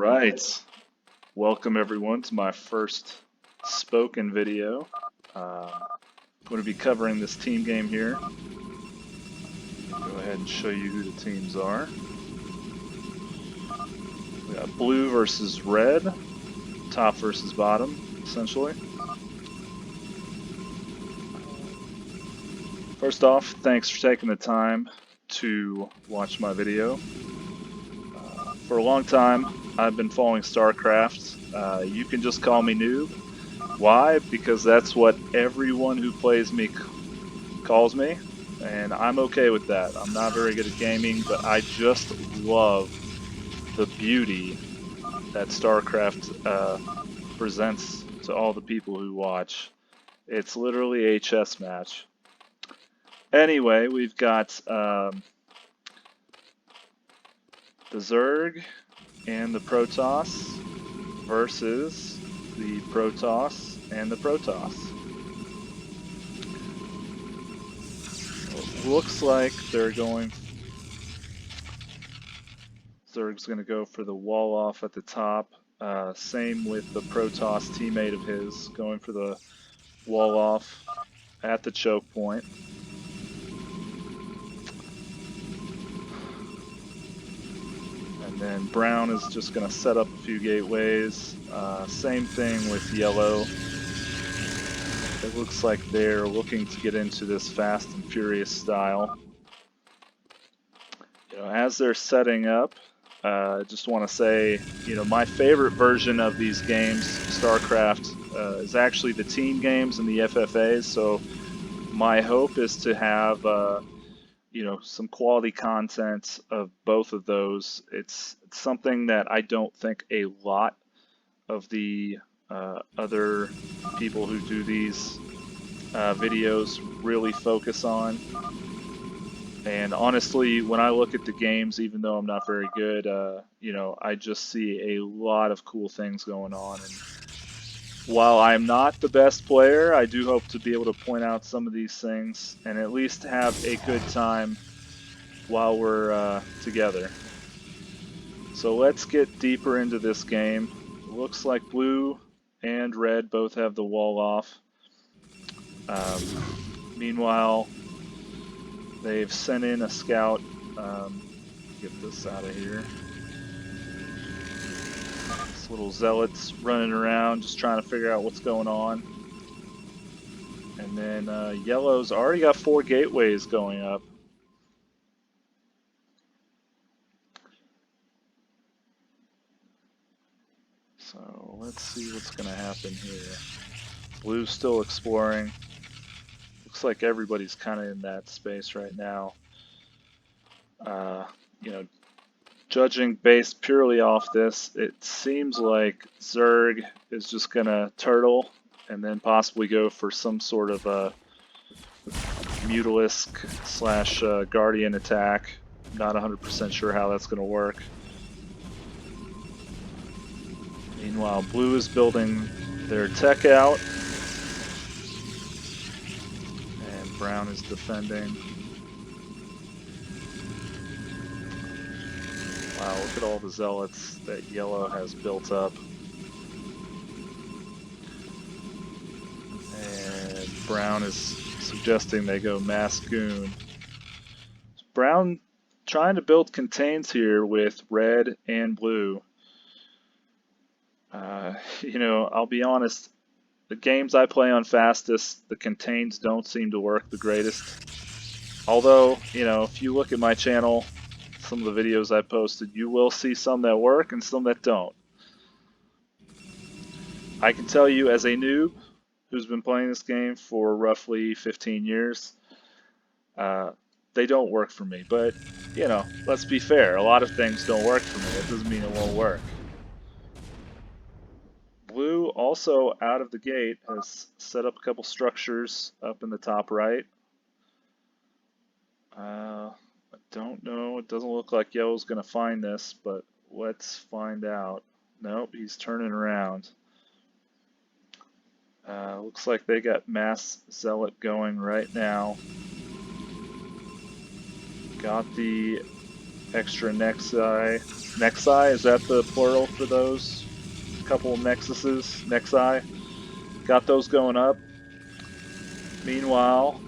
Alright, welcome everyone to my first spoken video. I'm going to be covering this team game here. Go ahead and show you who the teams are. We got blue versus red, top versus bottom, essentially. First off, thanks for taking the time to watch my video. For a long time, I've been following Starcraft. You can just call me noob. Why? Because that's what everyone who plays me calls me, and I'm okay with that. I'm not very good at gaming, but I just love the beauty that Starcraft presents to all the people who watch. It's literally a chess match. Anyway, we've got the Zerg and the Protoss versus the Protoss and the Protoss. It looks like they're going... Zerg's going to go for the wall off at the top. Same with the Protoss teammate of his, going for the wall off at the choke point. And then brown is just going to set up a few gateways. Same thing with yellow. It looks like they're looking to get into this fast and furious style. As they're setting up, I just want to say, my favorite version of these games, StarCraft, is actually the team games and the FFAs. So my hope is to have, some quality content of both of those. It's something that I don't think a lot of the other people who do these videos really focus on. And honestly, when I look at the games, even though I'm not very good, I just see a lot of cool things going on. And while I'm not the best player, I do hope to be able to point out some of these things and at least have a good time while we're together. So let's get deeper into this game. It looks like blue and red both have the wall off. Meanwhile, they've sent in a scout. Get this out of here. This little zealot's running around just trying to figure out what's going on. And then yellow's already got 4 gateways going up. So let's see what's going to happen here. Blue's still exploring. Looks like everybody's kind of in that space right now. Judging based purely off this, it seems like Zerg is just going to turtle and then possibly go for some sort of a Mutalisk / Guardian attack. Not 100% sure how that's going to work. Meanwhile, blue is building their tech out, and brown is defending. Wow, look at all the zealots that yellow has built up. And brown is suggesting they go mass goon. Brown trying to build contains here with red and blue. I'll be honest, the games I play on fastest, the contains don't seem to work the greatest. Although, if you look at my channel, some of the videos I posted, you will see some that work and some that don't. I can tell you as a noob who's been playing this game for roughly 15 years, they don't work for me. But, let's be fair, a lot of things don't work for me. That doesn't mean it won't work. Blue, also out of the gate, has set up a couple structures up in the top right. I don't know. It doesn't look like yellow's going to find this, but let's find out. Nope, he's turning around. Looks like they got mass zealot going right now. Got the extra Nexi. Nexi, is that the plural for those? Couple of Nexuses, Nexi. Got those going up. Meanwhile,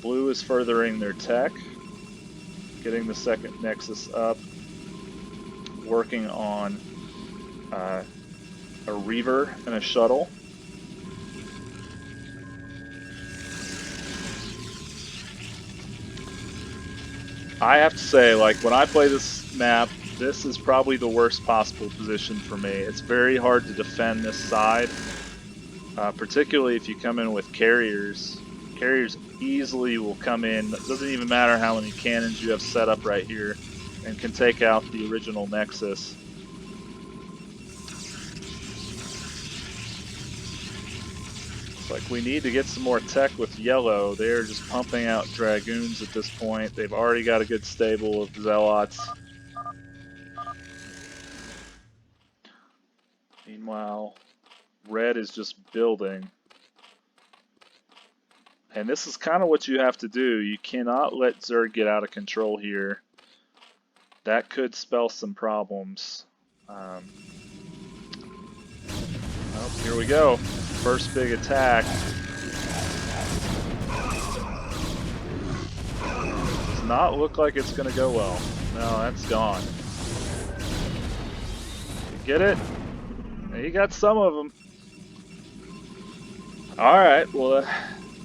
Blue is furthering their tech, getting the second Nexus up, working on a Reaver and a Shuttle. I have to say, like, when I play this map, this is probably the worst possible position for me. It's very hard to defend this side, particularly if you come in with carriers. Carriers easily will come in. It doesn't even matter how many cannons you have set up right here, and can take out the original Nexus. It's like we need to get some more tech with yellow. They're just pumping out Dragoons at this point. They've already got a good stable of Zealots. Meanwhile, Red is just building. And this is kind of what you have to do. You cannot let Zerg get out of control here. That could spell some problems. Oh, here we go. First big attack. Does not look like it's going to go well. No, that's gone. You get it? You got some of them. Alright, well,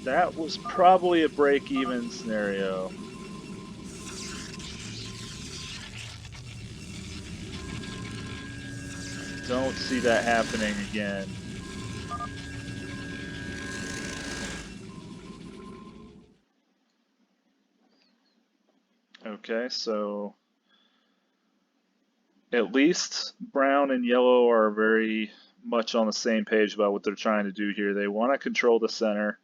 that was probably a break-even scenario. Don't see that happening again. Okay, so at least brown and yellow are very much on the same page about what they're trying to do here. They want to control the center.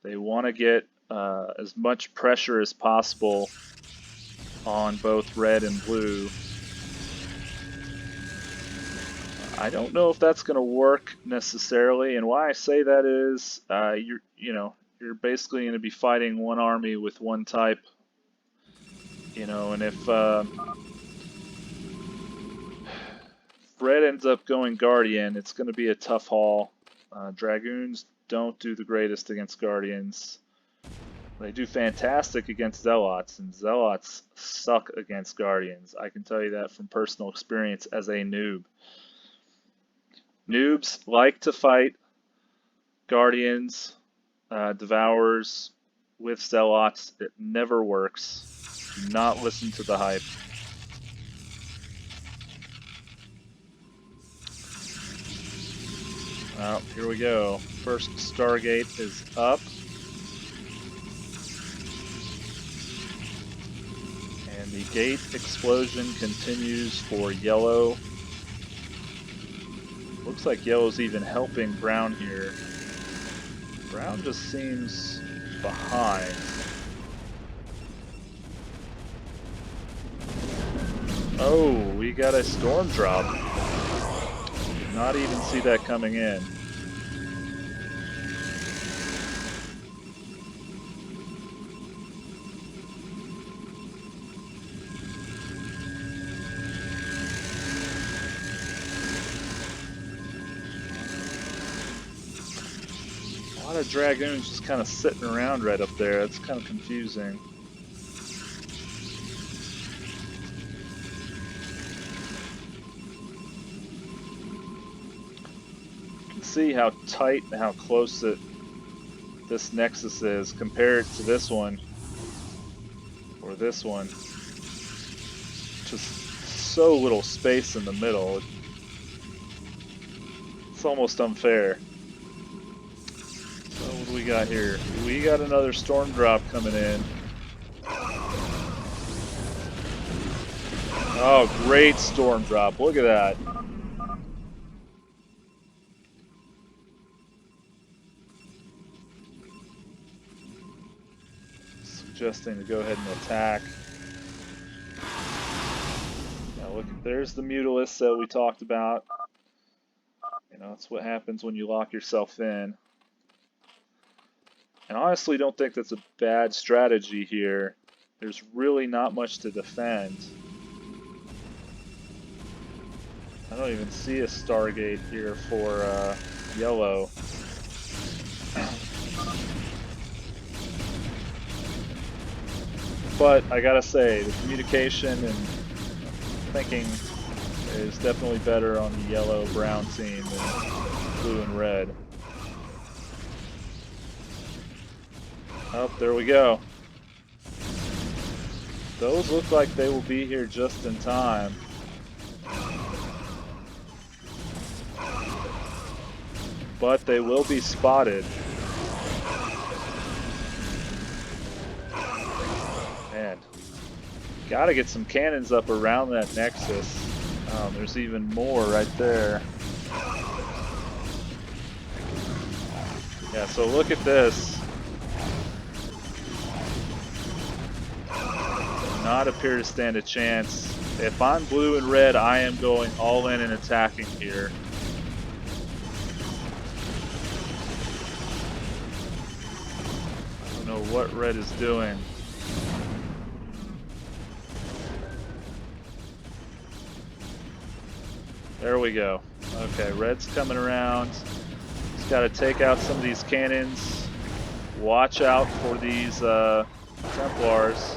They want to get as much pressure as possible on both red and blue. I don't know if that's going to work necessarily, and why I say that is you're basically going to be fighting one army with one type, and if red ends up going Guardian, it's going to be a tough haul. Dragoons don't do the greatest against Guardians. They do fantastic against Zealots, and Zealots suck against Guardians. I can tell you that from personal experience as a noob. Noobs like to fight Guardians, Devourers with Zealots. It never works. Do not listen to the hype. Well, here we go. First Stargate is up. And the gate explosion continues for yellow. Looks like yellow's even helping brown here. Brown just seems behind. Oh, we got a storm drop. Did not even see that coming in. A lot of Dragoons just kind of sitting around right up there. It's kind of confusing. You can see how tight and how close this Nexus is compared to this one or this one. Just so little space in the middle. It's almost unfair. So what do we got here? We got another storm drop coming in. Oh, great storm drop. Look at that. Suggesting to go ahead and attack. Now look, there's the Mutalisk that we talked about. That's what happens when you lock yourself in. And honestly, don't think that's a bad strategy here. There's really not much to defend. I don't even see a Stargate here for yellow. But I gotta say, the communication and thinking is definitely better on the yellow-brown team than blue and red. Oh, there we go. Those look like they will be here just in time. But they will be spotted. Man, gotta get some cannons up around that nexus. There's even more right there. Yeah, so look at this. Not appear to stand a chance. If I'm blue and red, I am going all in and attacking here. I don't know what red is doing. There we go. Okay, red's coming around. Just got to take out some of these cannons. Watch out for these Templars.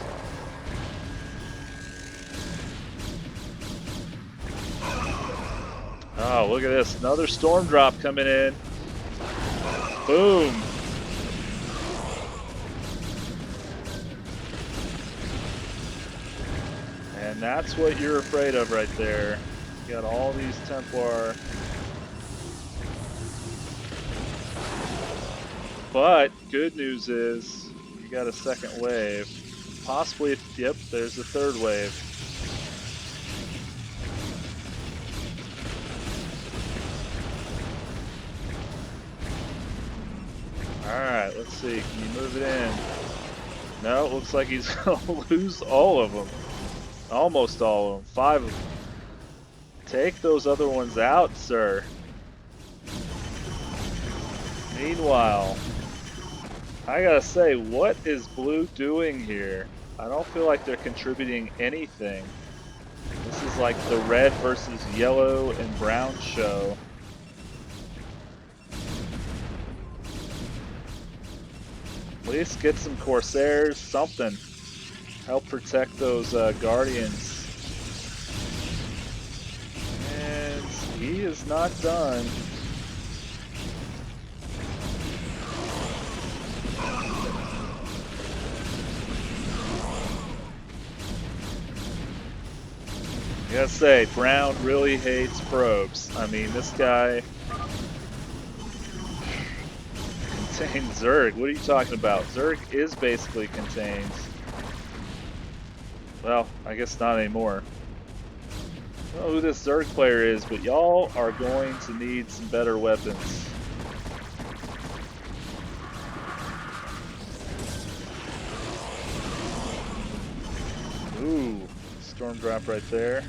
Oh, look at this. Another storm drop coming in. Boom. And that's what you're afraid of right there. You got all these Templar. But good news is you got a second wave. Possibly, yep, there's a third wave. Alright, let's see. Can you move it in? No, it looks like he's going to lose all of them. Almost all of them. 5 of them. Take those other ones out, sir. Meanwhile, I gotta say, what is blue doing here? I don't feel like they're contributing anything. This is like the red versus yellow and brown show. At least get some Corsairs, something. Help protect those Guardians. And he is not done. I gotta say, Brown really hates probes. I mean, this guy contained Zerg. What are you talking about? Zerg is basically contained. Well, I guess not anymore. I don't know who this Zerg player is, but y'all are going to need some better weapons. Ooh, storm drop right there.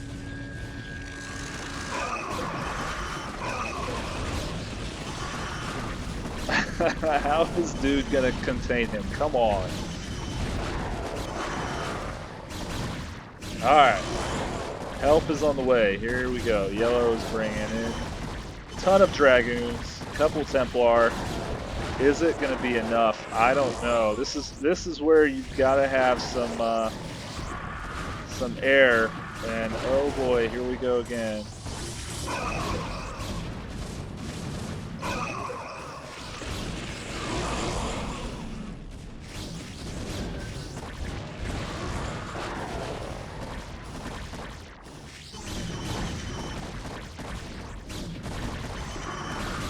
How is dude gonna contain him? Come on. Alright. Help is on the way. Here we go. Yellow is bringing in a ton of Dragoons, a couple Templar. Is it going to be enough? I don't know. This is where you've got to have some air. And oh boy, here we go again.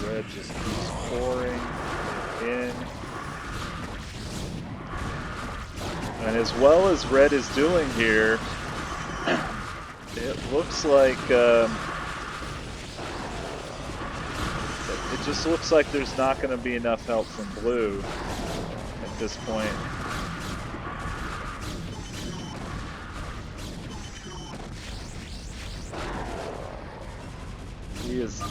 Red just keeps pouring in. And as well as red is doing here, it looks like it just looks like there's not going to be enough help from blue at this point. He is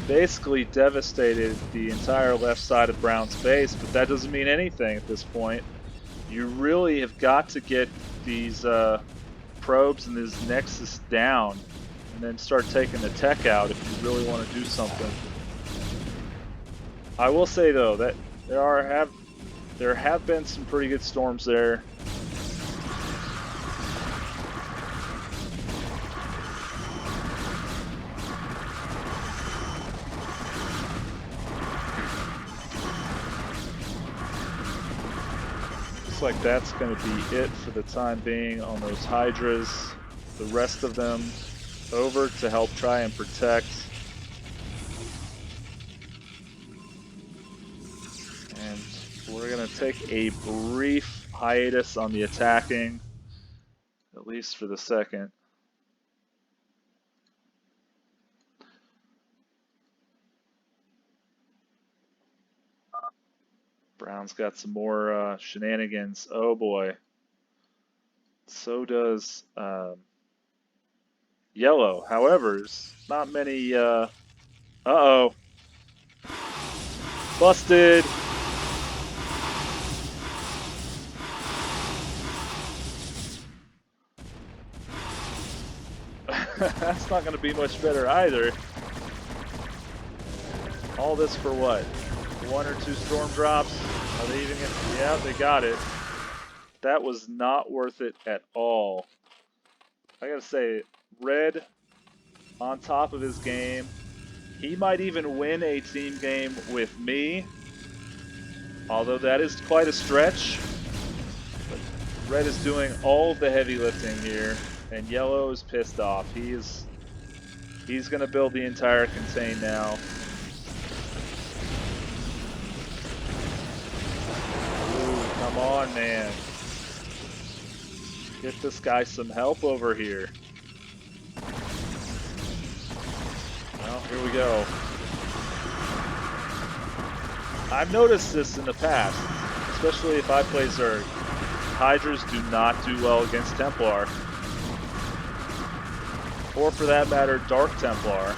basically devastated the entire left side of Brown's base, but that doesn't mean anything at this point. You really have got to get these probes and this nexus down. and then start taking the tech out if you really want to do something. I will say though that there have been some pretty good storms there. Looks like that's going to be it for the time being on those Hydras. The rest of them over to help try and protect. And we're going to take a brief hiatus on the attacking, at least for the second. Brown's got some more shenanigans. Oh boy. So does Yellow. However, there's not many. Uh-oh. Busted. That's not going to be much better either. All this for what? 1 or 2 storm drops? Are they even gonna... Yeah, they got it. That was not worth it at all. I gotta say, Red on top of his game. He might even win a team game with me, although that is quite a stretch. But Red is doing all the heavy lifting here, and Yellow is pissed off. He's gonna build the entire contain now. Come on, man. Get this guy some help over here. Well, here we go. I've noticed this in the past, especially if I play Zerg. Hydras do not do well against Templar. Or for that matter, Dark Templar.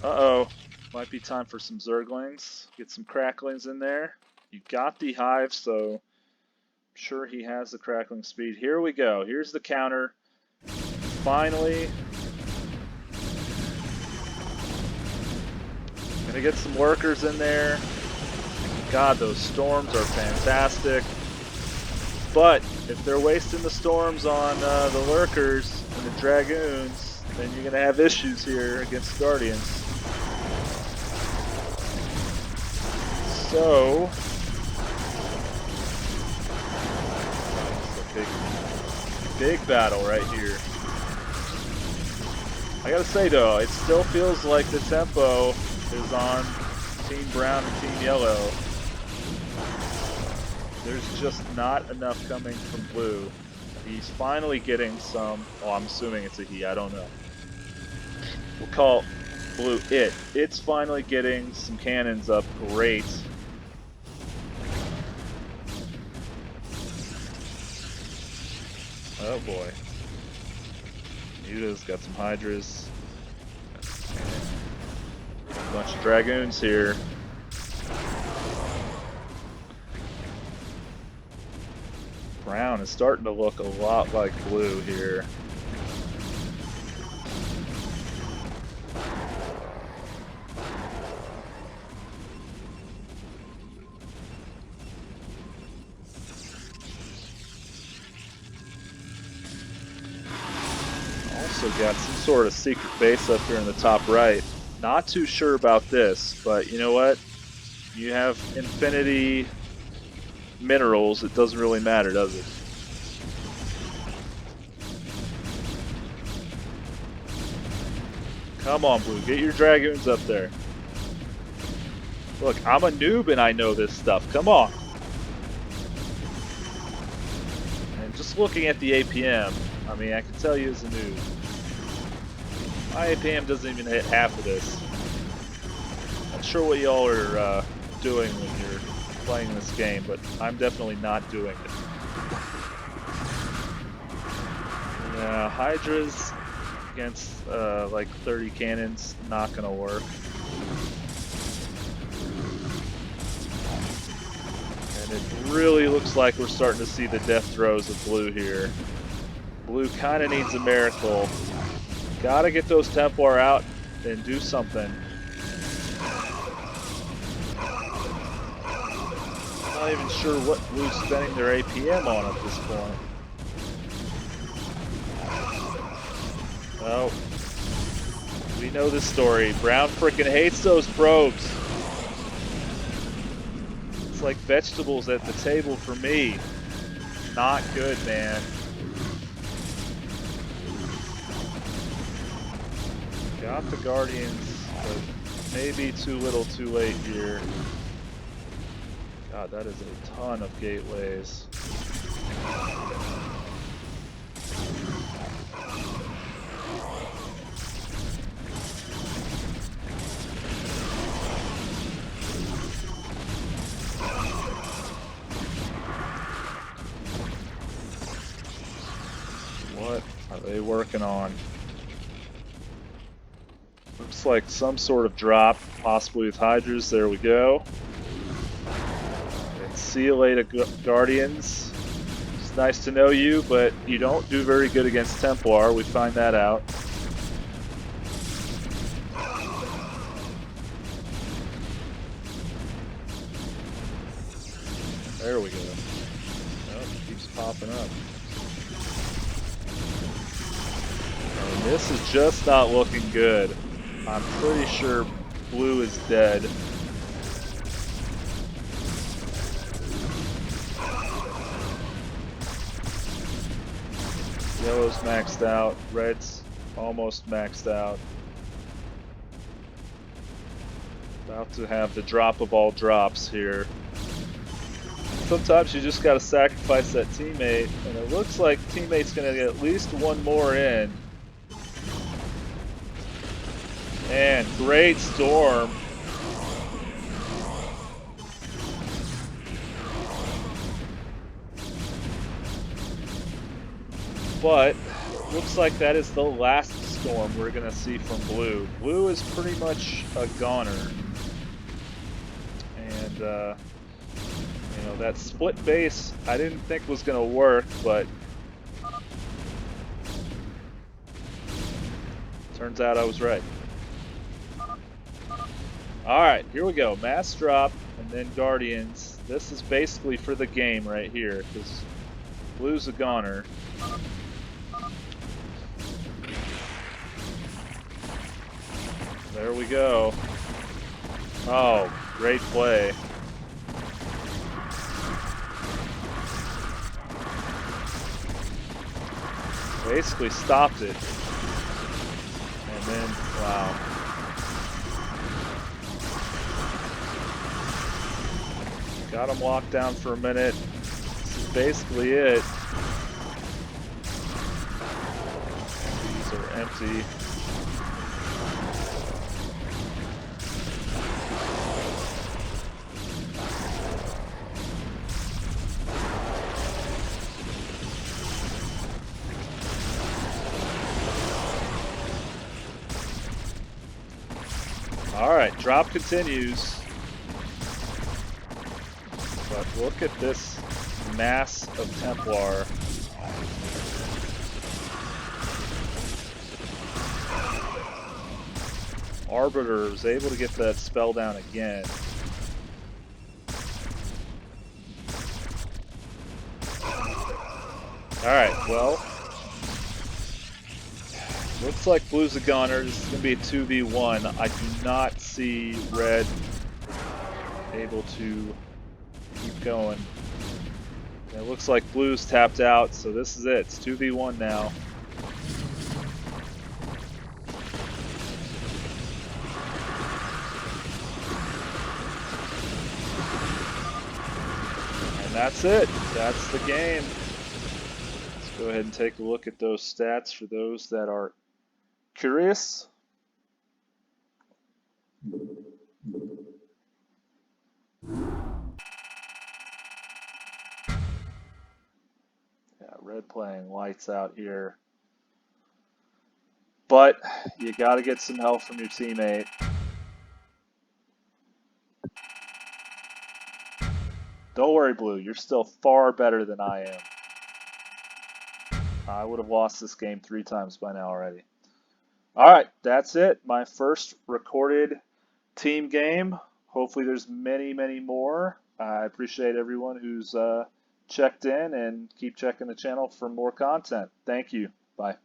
Uh-oh. Might be time for some Zerglings. Get some Cracklings in there. You got the Hive, so I'm sure he has the Crackling speed. Here we go. Here's the counter. Finally. Gonna get some Lurkers in there. God, those storms are fantastic. But if they're wasting the storms on the Lurkers and the Dragoons, then you're gonna have issues here against Guardians. So, it's a big battle right here. I gotta say though, it still feels like the tempo is on Team Brown and Team Yellow. There's just not enough coming from Blue. He's finally getting some, oh, I'm assuming it's a he, I don't know. We'll call Blue it. It's finally getting some cannons up, great. Oh boy. Muta's got some Hydras. A bunch of Dragoons here. Brown is starting to look a lot like Blue here. Also got some sort of secret base up here in the top right. Not too sure about this, but you know what? You have infinity minerals, it doesn't really matter, does it? Come on, Blue, get your Dragoons up there. Look, I'm a noob and I know this stuff. Come on. And just looking at the APM, I mean, I can tell you as a noob. My APM doesn't even hit half of this. Not sure what y'all are doing when you're playing this game, but I'm definitely not doing it. Yeah, Hydras against like 30 cannons, not gonna work. And it really looks like we're starting to see the death throes of Blue here. Blue kind of needs a miracle. Gotta get those Templar out and do something. Not even sure what Blue's spending their APM on at this point. Oh, we know this story. Brown frickin' hates those probes. It's like vegetables at the table for me. Not good, man. Got the Guardians, but maybe too little too late here. God, that is a ton of gateways. What are they working on? Looks like some sort of drop, possibly with Hydras. There we go. And CiTo Guardians. It's nice to know you, but you don't do very good against Templar. We find that out. There we go. Oh, it keeps popping up. And this is just not looking good. I'm pretty sure Blue is dead. Yellow's maxed out. Red's almost maxed out. About to have the drop of all drops here. Sometimes you just gotta sacrifice that teammate, and it looks like teammate's gonna get at least one more in. And great storm. But looks like that is the last storm we're gonna see from Blue. Blue is pretty much a goner. And you know, that split base I didn't think was gonna work, but turns out I was right. Alright, here we go. Mass drop and then Guardians. This is basically for the game right here, because Blue's a goner. There we go. Oh, great play. Basically stopped it. And then, wow. Got him locked down for a minute. This is basically it. These are empty. Alright, drop continues. But look at this mass of Templar. Arbiter is able to get that spell down again. Alright, well. Looks like Blue's a goner. This is going to be a 2v1. I do not see Red able to keep going. And it looks like Blue's tapped out, so this is it. It's 2v1 now. And that's it. That's the game. Let's go ahead and take a look at those stats for those that are curious. Yeah, Red playing lights out here. But you got to get some help from your teammate. Don't worry, Blue. You're still far better than I am. I would have lost this game 3 times by now already. All right, that's it. My first recorded team game. Hopefully, there's many, many more. I appreciate everyone who's checked in and keep checking the channel for more content. Thank you. Bye.